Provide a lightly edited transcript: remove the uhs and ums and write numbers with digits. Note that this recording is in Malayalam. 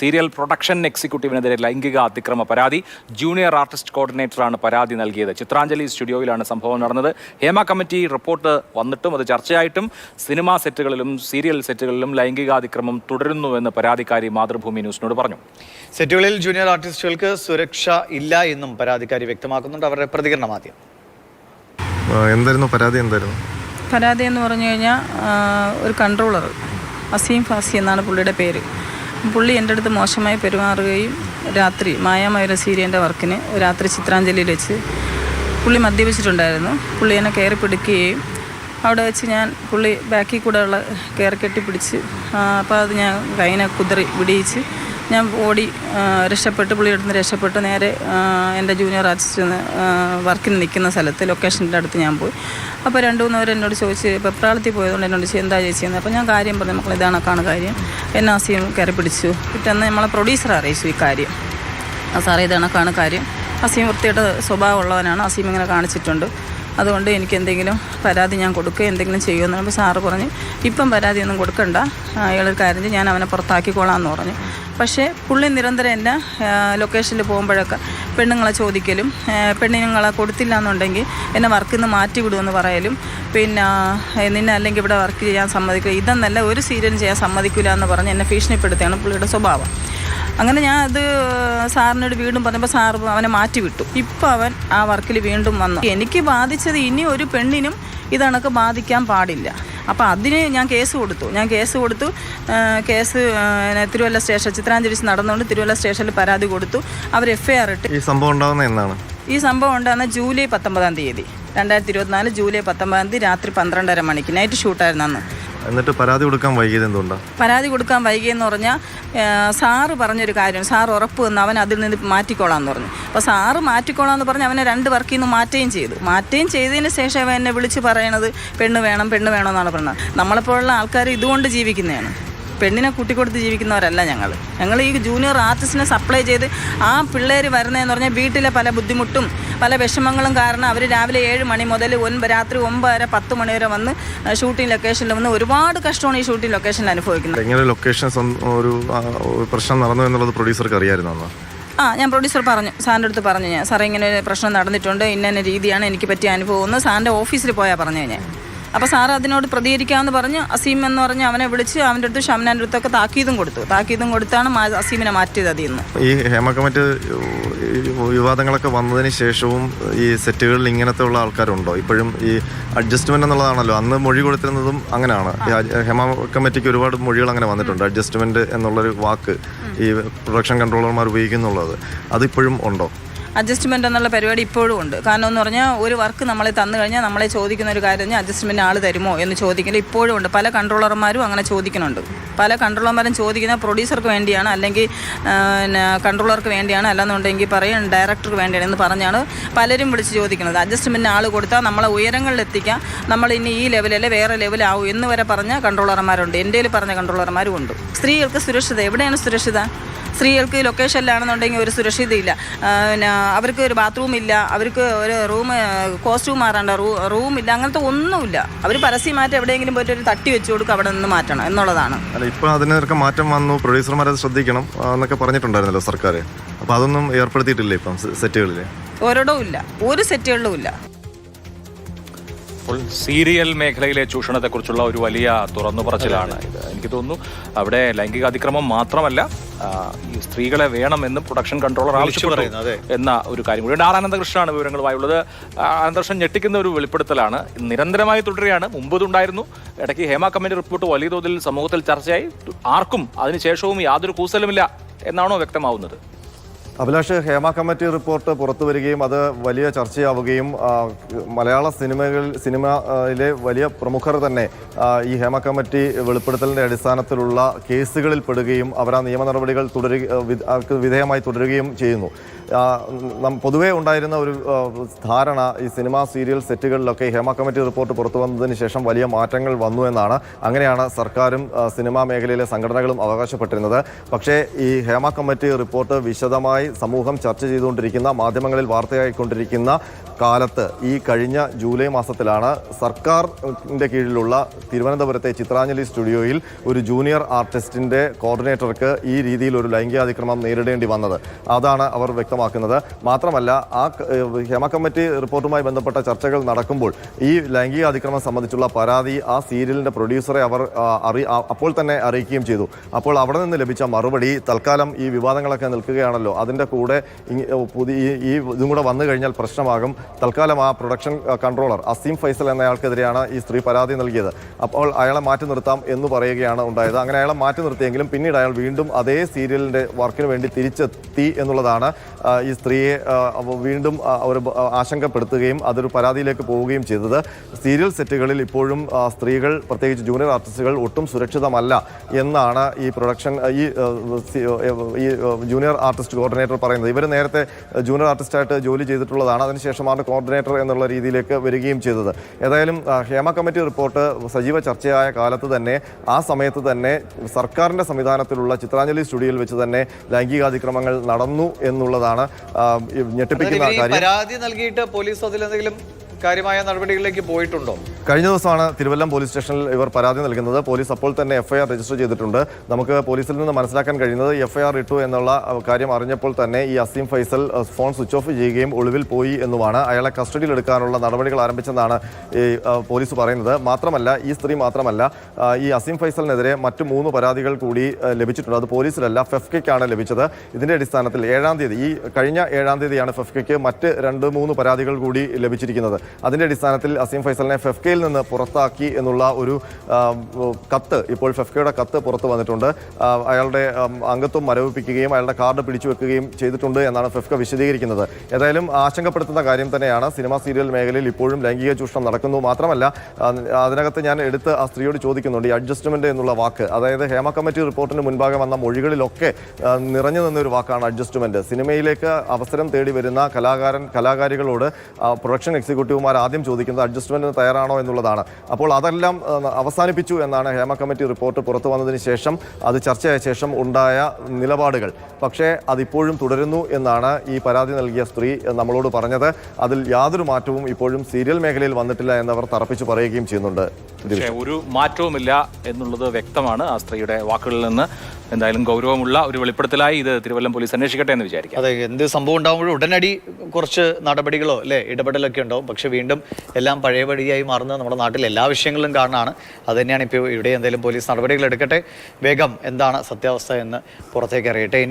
സീരിയൽ പ്രൊഡക്ഷൻ എക്സിക്യൂട്ടീവിനെതിരെ ലൈംഗിക അതിക്രമ പരാതി. ജൂനിയർ ആർട്ടിസ്റ്റ് കോർഡിനേറ്ററാണ് പരാതി നൽകിയത്. ചിത്രാഞ്ജലി സ്റ്റുഡിയോയിലാണ് സംഭവം നടന്നത്. ഹേമ കമ്മിറ്റി റിപ്പോർട്ട് വന്നിട്ടും അത് ചർച്ചയായിട്ടും സിനിമാ സെറ്റുകളിലും സീരിയൽ സെറ്റുകളിലും ലൈംഗികാതിക്രമം തുടരുന്നുവെന്ന് പരാതിക്കാരി മാതൃഭൂമി ന്യൂസിനോട് പറഞ്ഞു. സെറ്റുകളിൽ ജൂനിയർ ആർട്ടിസ്റ്റുകൾക്ക് സുരക്ഷ ഇല്ല എന്നും പരാതിക്കാരി വ്യക്തമാക്കുന്നുണ്ട്. അവരുടെ പ്രതികരണം ആദ്യം. എന്തായിരുന്നു പരാതി? എന്തായിരുന്നു പരാതി എന്ന് പറഞ്ഞു കഴിഞ്ഞാൽ ഒരു കൺട്രോളർ അസീം ഫാസി എന്നാണ് പുള്ളിയുടെ പേര്. പുള്ളി എൻ്റെ അടുത്ത് മോശമായി പെരുമാറുകയും രാത്രി മായാമയൂര സീരിയലിൻ്റെ വർക്കിന് രാത്രി ചിത്രാഞ്ജലിയിൽ വെച്ച് പുള്ളി മദ്യപിച്ചിട്ടുണ്ടായിരുന്നു. പുള്ളി എന്നെ കയറി പിടിക്കുകയും അവിടെ വെച്ച് ഞാൻ പുള്ളി ബാക്കിൽ കൂടെ ഉള്ള കയറി കെട്ടിപ്പിടിച്ച് അപ്പോൾ അത് ഞാൻ കൈനെ കുതിറി വിടിയിച്ച് ഞാൻ ഓടി രക്ഷപ്പെട്ട് പുള്ളിയുടെ അടുത്ത് രക്ഷപ്പെട്ട് നേരെ എൻ്റെ ജൂനിയർ ആർട്ടിസ്റ്റ് വർക്കിന് നിൽക്കുന്ന സ്ഥലത്ത് ലൊക്കേഷൻ്റെ അടുത്ത് ഞാൻ പോയി. അപ്പോൾ 2-3 പേര് എന്നോട് ചോദിച്ച് പെപ്രാളത്തിൽ പോയതുകൊണ്ട് എന്നോട് എന്താ ചേച്ചിയെന്ന്. അപ്പോൾ ഞാൻ കാര്യം പറഞ്ഞു, മക്കൾ ഇതാണക്കാണ് കാര്യം, എന്നെ അസീം കയറി പിടിച്ചു. പിറ്റേന്ന് നമ്മളെ പ്രൊഡ്യൂസറെ അറിയിച്ചു ഈ കാര്യം. സാറേ ഇതാണക്കാണ് കാര്യം, അസീം വൃത്തിയുടെ സ്വഭാവമുള്ളവനാണ്, അസീം ഇങ്ങനെ കാണിച്ചിട്ടുണ്ട്, അതുകൊണ്ട് എനിക്ക് എന്തെങ്കിലും പരാതി ഞാൻ കൊടുക്കുക എന്തെങ്കിലും ചെയ്യുമെന്ന് പറയുമ്പോൾ സാറ് പറഞ്ഞു ഇപ്പം പരാതിയൊന്നും കൊടുക്കണ്ട, അയാളൊരു കാര്യം ഞാൻ അവനെ പുറത്താക്കിക്കോളാമെന്ന് പറഞ്ഞു. പക്ഷേ പുള്ളി നിരന്തരം എന്നെ ലൊക്കേഷനിൽ പോകുമ്പോഴൊക്കെ പെണ്ണുങ്ങളെ ചോദിക്കലും പെണ്ണുങ്ങളെ കൊടുത്തില്ല എന്നുണ്ടെങ്കിൽ എന്നെ വർക്കിൽ നിന്ന് മാറ്റി വിടുമെന്ന് പറയലും പിന്നെ നിന്നെ അല്ലെങ്കിൽ ഇവിടെ വർക്ക് ചെയ്യാൻ സമ്മതിക്കില്ല, ഇതെന്നല്ല ഒരു സീരിയലും ചെയ്യാൻ സമ്മതിക്കില്ല എന്ന് പറഞ്ഞ് എന്നെ ഭീഷണിപ്പെടുത്തുകയാണ് പുള്ളിയുടെ സ്വഭാവം. അങ്ങനെ ഞാൻ അത് സാറിനോട് വീണ്ടും പറഞ്ഞപ്പോൾ സാർ അവനെ മാറ്റി വിട്ടു. ഇപ്പോൾ അവൻ ആ വർക്കിൽ വീണ്ടും വന്നു. എനിക്ക് ബാധിച്ചത് ഇനി ഒരു പെണ്ണിനും ഇതണക്ക് ബാധിക്കാൻ പാടില്ല. അപ്പോൾ അതിന് ഞാൻ കേസ് കൊടുത്തു. കേസ് തിരുവല്ല സ്റ്റേഷൻ ചിത്രാഞ്ജലി നടന്നുകൊണ്ട് തിരുവല്ല സ്റ്റേഷനിൽ പരാതി കൊടുത്തു. അവർ FIR ഇട്ട്. ഈ സംഭവം ഉണ്ടാകുന്നത് എന്നാണ്? ഈ സംഭവം ഉണ്ടാകുന്ന ജൂലൈ 19 2024 ജൂലൈ 19 രാത്രി 12:30 മണിക്ക് നൈറ്റ് ഷൂട്ടായിരുന്നു അന്ന്. എന്നിട്ട് പരാതി കൊടുക്കാൻ വൈകിയത് എന്തുകൊണ്ടാണ്? പരാതി കൊടുക്കാൻ വൈകിയെന്ന് പറഞ്ഞാൽ സാറ് പറഞ്ഞൊരു കാര്യം, സാർ ഉറപ്പ് വന്ന് അവൻ അതിൽ നിന്ന് മാറ്റിക്കോളാമെന്ന് പറഞ്ഞു. അപ്പോൾ സാറ് മാറ്റിക്കോളാമെന്ന് പറഞ്ഞ് അവനെ 2 വർക്കിൽ നിന്ന് മാറ്റുകയും ചെയ്തതിന് ശേഷം അവൻ എന്നെ വിളിച്ച് പറയണത് പെണ്ണ് വേണമെന്നാണ് പറഞ്ഞത്. നമ്മളെപ്പോലുള്ള ആൾക്കാർ ഇതുകൊണ്ട് ജീവിക്കുന്നതാണ്, പെണ്ണിനെ കൂട്ടിക്കൊടുത്ത് ജീവിക്കുന്നവരല്ല ഞങ്ങൾ ഈ ജൂനിയർ ആർട്ടിസ്റ്റിനെ സപ്ലൈ ചെയ്ത് ആ പിള്ളേർ വരുന്നതെന്ന് പറഞ്ഞാൽ വീട്ടിലെ പല ബുദ്ധിമുട്ടും പല വിഷമങ്ങളും കാരണം അവർ രാവിലെ 7 മണി മുതൽ രാത്രി 9 10 മണി വരെ വന്ന് ഷൂട്ടിംഗ് ലൊക്കേഷനിൽ വന്ന് ഒരുപാട് കഷ്ടമാണ് ഈ ഷൂട്ടിംഗ് ലൊക്കേഷനിൽ അനുഭവിക്കുന്നത്. എങ്ങനെ ലൊക്കേഷൻ ഒരു പ്രശ്നം നടന്നു എന്നുള്ളത് പ്രൊഡ്യൂസർക്ക് അറിയാമായിരുന്നു? ഞാൻ പ്രൊഡ്യൂസർ പറഞ്ഞു, സാറിൻ്റെ അടുത്ത് പറഞ്ഞു ഞാൻ, സാറേ ഇങ്ങനെ ഒരു പ്രശ്നം നടന്നിട്ടുണ്ട്, ഇന്ന രീതിയാണ് എനിക്ക് പറ്റിയ അനുഭവം എന്ന് സാറിൻ്റെ ഓഫീസിൽ പോയാൽ പറഞ്ഞു ഞാൻ. അപ്പോൾ സാറ് അതിനോട് പ്രതികരിക്കാമെന്ന് പറഞ്ഞ് അസീം എന്ന് പറഞ്ഞ് അവനെ വിളിച്ച് അവൻ്റെ അടുത്ത് ഷംനാൻ്റെ അടുത്തൊക്കെ താക്കീതും കൊടുത്താണ് അസീമിനെ മാറ്റിയത് അതിൽ നിന്ന്. ഈ ഹേമ കമ്മിറ്റി വിവാദങ്ങളൊക്കെ വന്നതിന് ശേഷവും ഈ സെറ്റുകളിൽ ഇങ്ങനത്തെ ഉള്ള ആൾക്കാരുണ്ടോ? ഇപ്പോഴും ഈ അഡ്ജസ്റ്റ്മെന്റ് എന്നുള്ളതാണല്ലോ അന്ന് മൊഴി കൊടുത്തിരുന്നതും അങ്ങനെയാണ്. ഹേമ കമ്മിറ്റിക്ക് ഒരുപാട് മൊഴികൾ അങ്ങനെ വന്നിട്ടുണ്ട്. അഡ്ജസ്റ്റ്മെന്റ് എന്നുള്ളൊരു വാക്ക് ഈ പ്രൊഡക്ഷൻ കൺട്രോളർമാർ ഉപയോഗിക്കുന്നുള്ളത് അതിപ്പോഴും ഉണ്ടോ? അഡ്ജസ്റ്റ്മെൻ്റ് എന്നുള്ള പരിപാടി ഇപ്പോഴും ഉണ്ട്. കാരണം എന്ന് പറഞ്ഞാൽ ഒരു വർക്ക് നമ്മളെ തന്നു കഴിഞ്ഞാൽ നമ്മളെ ചോദിക്കുന്ന ഒരു കാര്യം അഡ്ജസ്റ്റ്മെൻ്റ് ആൾ തരുമോ എന്ന് ചോദിക്കുന്നത് ഇപ്പോഴും ഉണ്ട്. പല കൺട്രോളർമാരും അങ്ങനെ ചോദിക്കുന്നുണ്ട്. പല കൺട്രോളർമാരും ചോദിക്കുന്ന പ്രൊഡ്യൂസർക്ക് വേണ്ടിയാണ്, അല്ലെങ്കിൽ കൺട്രോളർക്ക് വേണ്ടിയാണ്, അല്ലെന്നുണ്ടെങ്കിൽ പറയും ഡയറക്ടർക്ക് വേണ്ടിയാണ് എന്ന് പറഞ്ഞാണ് പലരും വിളിച്ച് ചോദിക്കുന്നത്. അഡ്ജസ്റ്റ്മെൻറ്റിന് ആൾ കൊടുത്താൽ നമ്മളെ ഉയരങ്ങളിലെത്തിക്കാൻ നമ്മൾ ഇനി ഈ ലെവലല്ലേ വേറെ ലെവലാവും എന്ന് വരെ പറഞ്ഞ കൺട്രോളർമാരുണ്ട്. എൻ്റെ പറഞ്ഞ കൺട്രോളർമാരും ഉണ്ട്. സ്ത്രീകൾക്ക് സുരക്ഷിത എവിടെയാണ് സുരക്ഷിത? സ്ത്രീകൾക്ക് ലൊക്കേഷനിലാണെന്നുണ്ടെങ്കിൽ ഒരു സുരക്ഷിതയില്ല, പിന്നെ അവർക്ക് ഒരു ബാത്റൂം ഇല്ല, അവർക്ക് ഒരു കോസ്റ്റ്യൂം മാറേണ്ട റൂമില്ല, അങ്ങനത്തെ ഒന്നുമില്ല. അവർ പരസ്യമായിട്ട് എവിടെയെങ്കിലും പോയിട്ട് ഒരു തട്ടി വെച്ച് കൊടുക്കുക, അവിടെ നിന്ന് മാറ്റണം എന്നുള്ളതാണ്. അല്ല, ഇപ്പോൾ അതിനൊക്കെ മാറ്റം വന്നു, പ്രൊഡ്യൂസർമാരത് ശ്രദ്ധിക്കണം എന്നൊക്കെ പറഞ്ഞിട്ടുണ്ടായിരുന്നല്ലോ സർക്കാർ. അപ്പോൾ അതൊന്നും ഏർപ്പെടുത്തിയിട്ടില്ല ഇപ്പം സെറ്റുകളിൽ? ഒരിടവും ഇല്ല, ഒരു സെറ്റുകളിലും ഇല്ല. സീരിയൽ മേഖലയിലെ ചൂഷണത്തെക്കുറിച്ചുള്ള ഒരു വലിയ തുറന്നുപറച്ചിലാണ് ഇത്. എനിക്ക് തോന്നുന്നു അവിടെ ലൈംഗിക അതിക്രമം മാത്രമല്ല, ഈ സ്ത്രീകളെ വേണമെന്നും പ്രൊഡക്ഷൻ കൺട്രോളർ ആവശ്യപ്പെട്ടു എന്ന ഒരു കാര്യം കൂടി. അനന്തകൃഷ്ണനാണ് വിവരങ്ങളുമായുള്ളത്. അനന്തകൃഷ്ണൻ, ഞെട്ടിക്കുന്ന ഒരു വെളിപ്പെടുത്തലാണ് നിരന്തരമായി തുടരുകയാണ്. മുമ്പതുണ്ടായിരുന്നു, ഇടയ്ക്ക് ഹേമ കമ്മിറ്റി റിപ്പോർട്ട് വലിയ തോതിൽ സമൂഹത്തിൽ ചർച്ചയായി, ആർക്കും അതിനുശേഷവും യാതൊരു കൂസലുമില്ല എന്നാണോ വ്യക്തമാവുന്നത്? അഭിലാഷ്, ഹേമ കമ്മിറ്റി റിപ്പോർട്ട് പുറത്തു വരികയും അത് വലിയ ചർച്ചയാവുകയും മലയാള സിനിമയിലെ വലിയ പ്രമുഖർ തന്നെ ഈ ഹേമ കമ്മിറ്റി വെളിപ്പെടുത്തലിൻ്റെ അടിസ്ഥാനത്തിലുള്ള കേസുകളിൽ പെടുകയും അവർ ആ നിയമ നടപടികൾ വിധേയമായി തുടരുകയും ചെയ്യുന്നു. പൊതുവേ ഉണ്ടായിരുന്ന ഒരു ധാരണ ഈ സിനിമ സീരിയൽ സെറ്റുകളിലൊക്കെ ഹേമ കമ്മിറ്റി റിപ്പോർട്ട് പുറത്തു വന്നതിന് ശേഷം വലിയ മാറ്റങ്ങൾ വന്നു എന്നാണ്. അങ്ങനെയാണ് സർക്കാരും സിനിമാ മേഖലയിലെ സംഘടനകളും അവകാശപ്പെട്ടിരുന്നത്. പക്ഷേ ഈ ഹേമ കമ്മിറ്റി റിപ്പോർട്ട് വിശദമായി നാളുകളായി സമൂഹം ചർച്ച ചെയ്തുകൊണ്ടിരിക്കുന്ന, മാധ്യമങ്ങളിൽ വാർത്തയായിക്കൊണ്ടിരിക്കുന്ന കാലത്ത് ഈ കഴിഞ്ഞ ജൂലൈ മാസത്തിലാണ് സർക്കാരിൻ്റെ കീഴിലുള്ള തിരുവനന്തപുരത്തെ ചിത്രാഞ്ജലി സ്റ്റുഡിയോയിൽ ഒരു ജൂനിയർ ആർട്ടിസ്റ്റിൻ്റെ കോർഡിനേറ്റർക്ക് ഈ രീതിയിൽ ഒരു ലൈംഗികാതിക്രമം നേരിടേണ്ടി വന്നത്. അതാണ് അവർ വ്യക്തമാക്കുന്നത്. മാത്രമല്ല, ഹേമ കമ്മിറ്റി റിപ്പോർട്ടുമായി ബന്ധപ്പെട്ട ചർച്ചകൾ നടക്കുമ്പോൾ ഈ ലൈംഗികാതിക്രമം സംബന്ധിച്ചുള്ള പരാതി ആ സീരിയലിൻ്റെ പ്രൊഡ്യൂസറെ അവർ അപ്പോൾ തന്നെ അറിയിക്കുകയും ചെയ്തു. അപ്പോൾ അവിടെ നിന്ന് ലഭിച്ച മറുപടി, തൽക്കാലം ഈ വിവാദങ്ങളൊക്കെ നിൽക്കുകയാണല്ലോ, അതിൻ്റെ കൂടെ ഇതും കൂടെ വന്നു കഴിഞ്ഞാൽ പ്രശ്നമാകും, തൽക്കാലം ആ പ്രൊഡക്ഷൻ കൺട്രോളർ അസീം ഫൈസൽ എന്നയാൾക്കെതിരെയാണ് ഈ സ്ത്രീ പരാതി നൽകിയത്, അപ്പോൾ അയാളെ മാറ്റി നിർത്താം എന്ന് പറയുകയാണ് ഉണ്ടായത്. അങ്ങനെ അയാളെ മാറ്റി നിർത്തിയെങ്കിലും പിന്നീട് അയാൾ വീണ്ടും അതേ സീരിയലിൻ്റെ വർക്കിന് വേണ്ടി തിരിച്ചെത്തി എന്നുള്ളതാണ് ഈ സ്ത്രീയെ വീണ്ടും ഒരു ആശങ്കപ്പെടുത്തുകയും അതൊരു പരാതിയിലേക്ക് പോവുകയും ചെയ്തത്. സീരിയൽ സെറ്റുകളിൽ ഇപ്പോഴും സ്ത്രീകൾ, പ്രത്യേകിച്ച് ജൂനിയർ ആർട്ടിസ്റ്റുകൾ ഒട്ടും സുരക്ഷിതമല്ല എന്നാണ് ഈ ജൂനിയർ ആർട്ടിസ്റ്റ് കോർഡിനേറ്റർ പറയുന്നത്. ഇവർ നേരത്തെ ജൂനിയർ ആർട്ടിസ്റ്റായിട്ട് ജോലി ചെയ്തിട്ടുള്ളതാണ്, അതിനുശേഷമാണ് കോർഡിനേറ്റർ എന്നുള്ള രീതിയിലേക്ക് വരികയും ചെയ്തത്. ഏതായാലും ഹേമ കമ്മിറ്റി റിപ്പോർട്ട് സജീവ ചർച്ചയായ കാലത്ത് തന്നെ, ആ സമയത്ത് തന്നെ സർക്കാരിൻ്റെ സംവിധാനത്തിലുള്ള ചിത്രാഞ്ജലി സ്റ്റുഡിയോയിൽ വെച്ച് തന്നെ ലൈംഗികാതിക്രമങ്ങൾ നടന്നു എന്നുള്ളതാണ് ഞെട്ടിപ്പിക്കുന്ന കാര്യം. പരാതി നൽകിയിട്ട് പോലീസ് അതിലെന്തെങ്കിലും കാര്യമായ നടപടികളിലേക്ക് പോയിട്ടുണ്ടോ? കഴിഞ്ഞ ദിവസമാണ് തിരുവല്ലം പോലീസ് സ്റ്റേഷനിൽ ഇവർ പരാതി നൽകുന്നത്. പോലീസ് അപ്പോൾ തന്നെ FIR രജിസ്റ്റർ ചെയ്തിട്ടുണ്ട്. നമുക്ക് പോലീസിൽ നിന്ന് മനസ്സിലാക്കാൻ കഴിയുന്നത് FIR ഇട്ടു എന്നുള്ള കാര്യം അറിഞ്ഞപ്പോൾ തന്നെ ഈ Azeem Faisal phone switch off ചെയ്യുകയും ഒളിവിൽ പോയി എന്നുമാണ്. അയാളെ കസ്റ്റഡിയിൽ എടുക്കാനുള്ള നടപടികൾ ആരംഭിച്ചെന്നാണ് ഈ പോലീസ് പറയുന്നത്. മാത്രമല്ല, ഈ സ്ത്രീ മാത്രമല്ല, ഈ അസീം ഫൈസലിനെതിരെ മറ്റു 3 പരാതികൾ കൂടി ലഭിച്ചിട്ടുണ്ട്. അത് പോലീസിലല്ല, ഫെഫ്കയ്ക്കാണ് ലഭിച്ചത്. ഇതിൻ്റെ അടിസ്ഥാനത്തിൽ 7-ാം തീയതി, ഈ കഴിഞ്ഞ 7-ാം തീയതിയാണ് ഫെഫ്കയ്ക്ക് മറ്റ് 2-3 പരാതികൾ കൂടി ലഭിച്ചിരിക്കുന്നത്. അതിൻ്റെ അടിസ്ഥാനത്തിൽ അസീം ഫൈസലിനെ ഫെഫ്കയിൽ നിന്ന് പുറത്താക്കി എന്നുള്ള ഒരു കത്ത്, ഇപ്പോൾ ഫെഫ്കയുടെ കത്ത് പുറത്തു വന്നിട്ടുണ്ട്. അയാളുടെ അംഗത്വം മരവിപ്പിക്കുകയും അയാളുടെ കാർഡ് പിടിച്ചു വെക്കുകയും ചെയ്തിട്ടുണ്ട് എന്നാണ് ഫെഫ്ക വിശദീകരിക്കുന്നത്. ഏതായാലും ആശങ്കപ്പെടുത്തുന്ന കാര്യം തന്നെയാണ്. സിനിമ സീരിയൽ മേഖലയിൽ ഇപ്പോഴും ലൈംഗിക ചൂഷണം നടക്കുന്നു. മാത്രമല്ല, അതിനകത്ത് ഞാൻ എടുത്ത് ആ സ്ത്രീയോട് ചോദിക്കുന്നുണ്ട്, ഈ അഡ്ജസ്റ്റ്മെന്റ് എന്നുള്ള വാക്ക്, അതായത് ഹേമ കമ്മിറ്റി റിപ്പോർട്ടിന് മുൻപാകെ വന്ന മൊഴികളിലൊക്കെ നിറഞ്ഞു നിന്നൊരു വാക്കാണ് അഡ്ജസ്റ്റ്മെന്റ്. സിനിമയിലേക്ക് അവസരം തേടി വരുന്ന കലാകാരികളോട് പ്രൊഡക്ഷൻ എക്സിക്യൂട്ടീവുമാർ ആദ്യം ചോദിക്കുന്നത് അഡ്ജസ്റ്റ്മെന്റിന് തയ്യാറാണോ എന്നുള്ളതാണ്. അപ്പോൾ അതെല്ലാം അവസാനിപ്പിച്ചു എന്നാണ് ഹേമ കമ്മിറ്റി റിപ്പോർട്ട് പുറത്തു വന്നതിന് ശേഷം, അത് ചർച്ചയായ ശേഷം ഉണ്ടായ നിലപാടുകൾ. പക്ഷേ അതിപ്പോഴും തുടരുന്നു എന്നാണ് ഈ പരാതി നൽകിയ സ്ത്രീ നമ്മളോട് പറഞ്ഞത്. അതിൽ യാതൊരു മാറ്റവും ഇപ്പോഴും സീരിയൽ മേഖലയിൽ വന്നിട്ടില്ല എന്നവർ തറപ്പിച്ചു പറയുകയും ചെയ്യുന്നുണ്ട്. ഒരു മാറ്റവുമില്ല എന്നുള്ളത് വ്യക്തമാണ് ആ സ്ത്രീയുടെ വാക്കുകളിൽ നിന്ന്. എന്തായാലും ഗൗരവമുള്ള ഒരു വെളിപ്പെടുത്തലായി ഇത് തിരുവല്ലം പോലീസ് അന്വേഷിക്കട്ടെ എന്ന് വിചാരിക്കാം. അതെ, എന്ത് സംഭവം ഉണ്ടാകുമ്പോഴും ഉടനടി കുറച്ച് നടപടികളോ ഇടപെടലൊക്കെ ഉണ്ടാവും. പക്ഷെ വീണ്ടും എല്ലാം പഴയപടിയായി മാറുന്നത് നമ്മുടെ നാട്ടിൽ എല്ലാ വിഷയങ്ങളിലും കാരണമാണ്. അത് തന്നെയാണ് ഇപ്പോൾ ഇവിടെ. എന്തായാലും പോലീസ് നടപടികൾ എടുക്കട്ടെ, വേഗം എന്താണ് സത്യാവസ്ഥ എന്ന് പുറത്തേക്ക് അറിയട്ടെ.